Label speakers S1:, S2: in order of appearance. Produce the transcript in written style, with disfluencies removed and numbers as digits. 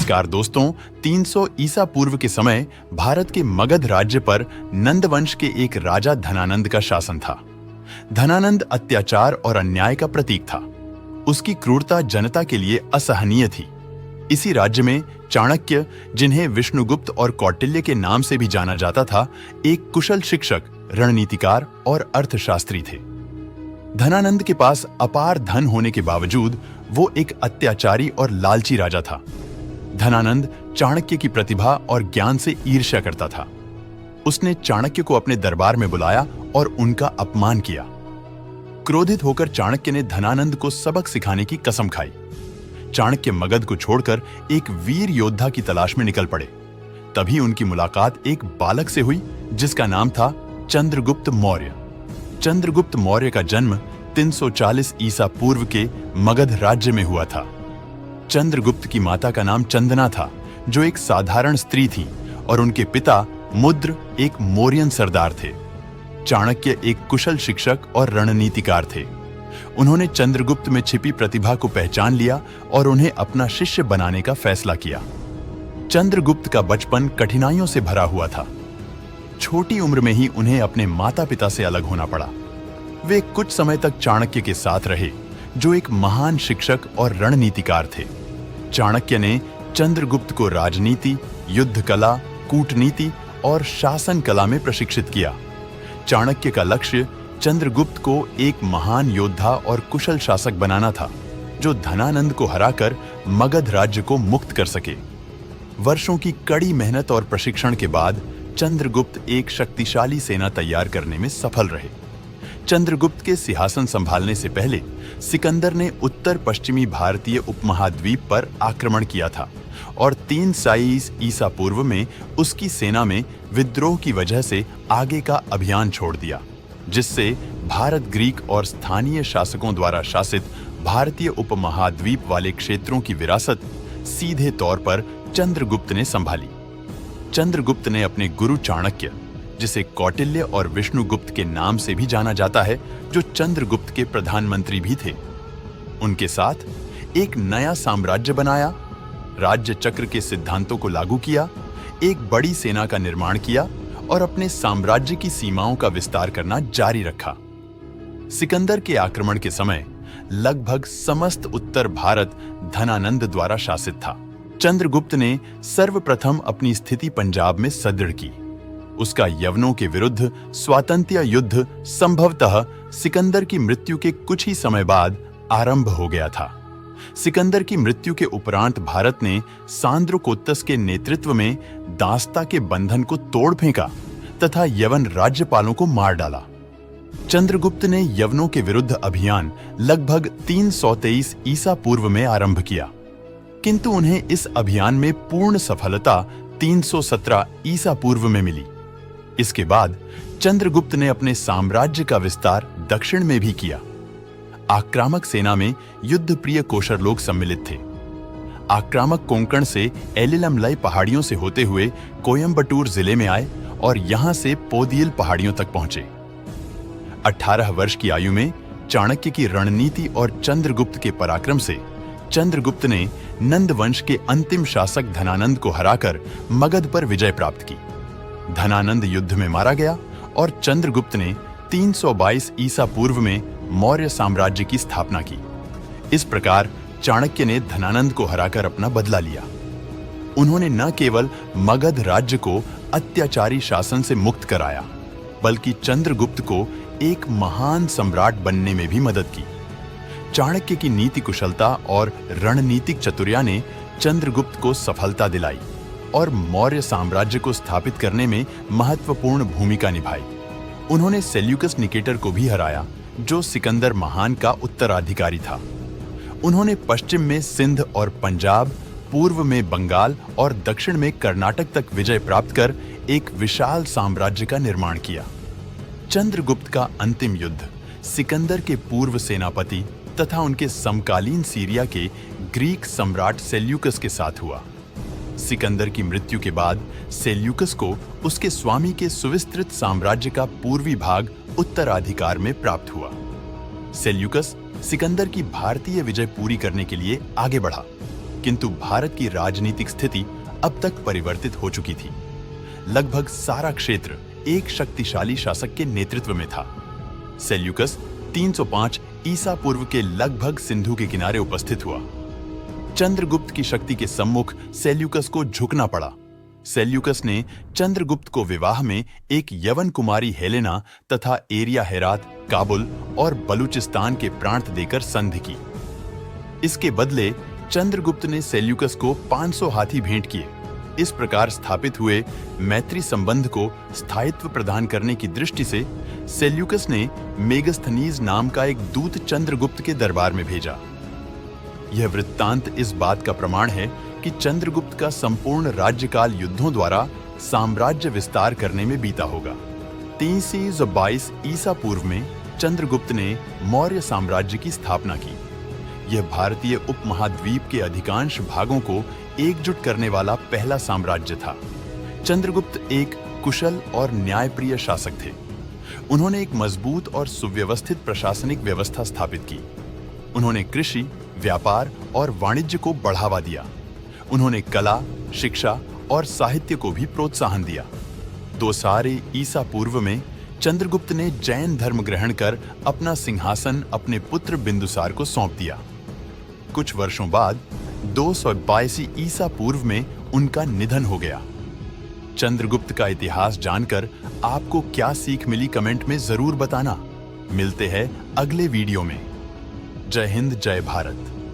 S1: नमस्कार दोस्तों, 300 ईसा पूर्व के समय भारत के मगध राज्य पर नंद वंश के एक राजा धनानंद का शासन था। धनानंद अत्याचार और अन्याय का प्रतीक था। उसकी क्रूरता जनता के लिए असहनीय थी। इसी राज्य में चाणक्य, जिन्हें विष्णुगुप्त और कौटिल्य के नाम से भी जाना जाता था, एक कुशल शिक्षक, रणनीतिकार और अर्थशास्त्री थे। धनानंद के पास अपार धन होने के बावजूद वो एक अत्याचारी और लालची राजा था। धनानंद चाणक्य की प्रतिभा और ज्ञान से ईर्ष्या करता था। उसने चाणक्य को अपने दरबार में बुलाया और उनका अपमान किया। क्रोधित होकर चाणक्य ने धनानंद को सबक सिखाने की कसम खाई। चाणक्य मगध को छोड़कर एक वीर योद्धा की तलाश में निकल पड़े। तभी उनकी मुलाकात एक बालक से हुई जिसका नाम था चंद्रगुप्त मौर्य। चंद्रगुप्त मौर्य का जन्म 340 ईसा पूर्व के मगध राज्य में हुआ था। चंद्रगुप्त की माता का नाम चंदना था, जो एक साधारण स्त्री थी, और उनके पिता मुद्र एक मौर्यन सरदार थे। चाणक्य एक कुशल शिक्षक और रणनीतिकार थे। उन्होंने चंद्रगुप्त में छिपी प्रतिभा को पहचान लिया और उन्हें अपना शिष्य बनाने का फैसला किया। चंद्रगुप्त का बचपन कठिनाइयों से भरा हुआ था। छोटी उम्र में ही उन्हें अपने माता पिता से अलग होना पड़ा। वे कुछ समय तक चाणक्य के साथ रहे, जो एक महान शिक्षक और रणनीतिकार थे। चाणक्य ने चंद्रगुप्त को राजनीति, युद्ध कला, कूटनीति और शासन कला में प्रशिक्षित किया। चाणक्य का लक्ष्य चंद्रगुप्त को एक महान योद्धा और कुशल शासक बनाना था, जो धनानंद को हराकर मगध राज्य को मुक्त कर सके। वर्षों की कड़ी मेहनत और प्रशिक्षण के बाद चंद्रगुप्त एक शक्तिशाली सेना तैयार करने में सफल रहे। चंद्रगुप्त के सिंहासन संभालने से पहले सिकंदर ने उत्तर पश्चिमी भारतीय उपमहाद्वीप पर आक्रमण किया था और 322 ईसा पूर्व में उसकी सेना में विद्रोह की वजह से आगे का अभियान छोड़ दिया, जिससे भारत ग्रीक और स्थानीय शासकों द्वारा शासित भारतीय उपमहाद्वीप वाले क्षेत्रों की विरासत सीधे तौर पर चंद्रगुप्त ने संभाली। चंद्रगुप्त ने अपने गुरु चाणक्य, जिसे कौटिल्य और विष्णुगुप्त के नाम से भी जाना जाता है, जो चंद्रगुप्त के प्रधानमंत्री भी थे, उनके साथ एक नया साम्राज्य बनाया, राज्य चक्र के सिद्धांतों को लागू किया, एक बड़ी सेना का निर्माण किया और अपने साम्राज्य की सीमाओं का विस्तार करना जारी रखा। सिकंदर के आक्रमण के समय लगभग समस्त उत्तर भारत धनानंद द्वारा शासित था। चंद्रगुप्त ने सर्वप्रथम अपनी स्थिति पंजाब में सुदृढ़ की। उसका यवनों के विरुद्ध स्वातंत्र्य युद्ध संभवतः सिकंदर की मृत्यु के कुछ ही समय बाद आरंभ हो गया था। सिकंदर की मृत्यु के उपरांत भारत ने सांद्रकोत्तस के नेतृत्व में दास्ता के बंधन को तोड़ फेंका तथा यवन राज्यपालों को मार डाला। चंद्रगुप्त ने यवनों के विरुद्ध अभियान लगभग 323 ईसा पूर्व में आरंभ किया, किंतु उन्हें इस अभियान में पूर्ण सफलता 317 ईसा पूर्व में मिली। इसके बाद चंद्रगुप्त ने अपने साम्राज्य का विस्तार दक्षिण में भी किया। आक्रामक सेना में युद्ध प्रिय कोशर लोग सम्मिलित थे। आक्रामक कोंकण से एलिलमलई पहाड़ियों से होते हुए कोयंबटूर जिले में आए और यहां से पोदियल पहाड़ियों तक पहुंचे। 18 वर्ष की आयु में चाणक्य की रणनीति और चंद्रगुप्त के पराक्रम से चंद्रगुप्त ने नंद वंश के अंतिम शासक धनानंद को हराकर मगध पर विजय प्राप्त की। धनानंद युद्ध में मारा गया और चंद्रगुप्त ने 322 ईसा पूर्व में मौर्य साम्राज्य की स्थापना की। इस प्रकार चाणक्य ने धनानंद को हराकर अपना बदला लिया। उन्होंने न केवल मगध राज्य को अत्याचारी शासन से मुक्त कराया, बल्कि चंद्रगुप्त को एक महान सम्राट बनने में भी मदद की। चाणक्य की नीति कुशलता और रणनीतिक चतुर्या ने चंद्रगुप्त को सफलता दिलाई और मौर्य साम्राज्य को स्थापित करने में महत्वपूर्ण भूमिका निभाई। उन्होंने सेल्यूकस निकेटर को भी हराया, जो सिकंदर महान का उत्तराधिकारी था। उन्होंने पश्चिम में सिंध और पंजाब, पूर्व में बंगाल और दक्षिण में कर्नाटक तक विजय प्राप्त कर एक विशाल साम्राज्य का निर्माण किया। चंद्रगुप्त का अंतिम युद्ध सिकंदर के पूर्व सेनापति तथा उनके समकालीन सीरिया के ग्रीक सम्राट सेल्यूकस के साथ हुआ। सिकंदर की मृत्यु के बाद सेल्यूकस को उसके स्वामी के सुविस्तृत साम्राज्य का पूर्वी भाग उत्तराधिकार में प्राप्त हुआ। सेल्यूकस सिकंदर की भारतीय विजय पूरी करने के लिए आगे बढ़ा, किंतु भारत की राजनीतिक स्थिति अब तक परिवर्तित हो चुकी थी। लगभग सारा क्षेत्र एक शक्तिशाली शासक के नेतृत्व में था। सेल्यूकस 305 ईसा पूर्व के लगभग सिंधु के किनारे उपस्थित हुआ। चंद्रगुप्त की शक्ति के सम्मुख सेल्यूकस को झुकना पड़ा। सेल्यूकस ने चंद्रगुप्त को विवाह में एक यवन कुमारी हेलेना तथा एरिया हेरात, काबुल और बलूचिस्तान के प्रांत देकर संधि की। इसके बदले चंद्रगुप्त ने सेल्यूकस को 500 हाथी भेंट किए। इस प्रकार स्थापित हुए मैत्री संबंध को स्थायित्व प्रदान करने की दृष्टि से सेल्यूकस ने मेगस्थनीज नाम का एक दूत चंद्रगुप्त के दरबार में भेजा। यह वृत्तांत इस बात का प्रमाण है कि चंद्रगुप्त का संपूर्ण राज्यकाल युद्धों द्वारा साम्राज्य विस्तार करने में बीता होगा। 322 ईसा पूर्व में चंद्रगुप्त ने मौर्य साम्राज्य की स्थापना की। यह भारतीय उपमहाद्वीप के अधिकांश भागों को एकजुट करने वाला पहला साम्राज्य था। चंद्रगुप्त एक कुशल और न्यायप्रिय शासक थे। उन्होंने एक मजबूत और सुव्यवस्थित प्रशासनिक व्यवस्था स्थापित की। उन्होंने कृषि, व्यापार और वाणिज्य को बढ़ावा दिया। उन्होंने कला, शिक्षा और साहित्य को भी प्रोत्साहन दिया। 200 ईसा पूर्व में चंद्रगुप्त ने जैन धर्म ग्रहण कर अपना सिंहासन अपने पुत्र बिंदुसार को सौंप दिया। कुछ वर्षों बाद 282 ईसा पूर्व में उनका निधन हो गया। चंद्रगुप्त का इतिहास जानकर आपको क्या सीख मिली कमेंट में जरूर बताना। मिलते हैं अगले वीडियो में। जय हिंद, जय भारत।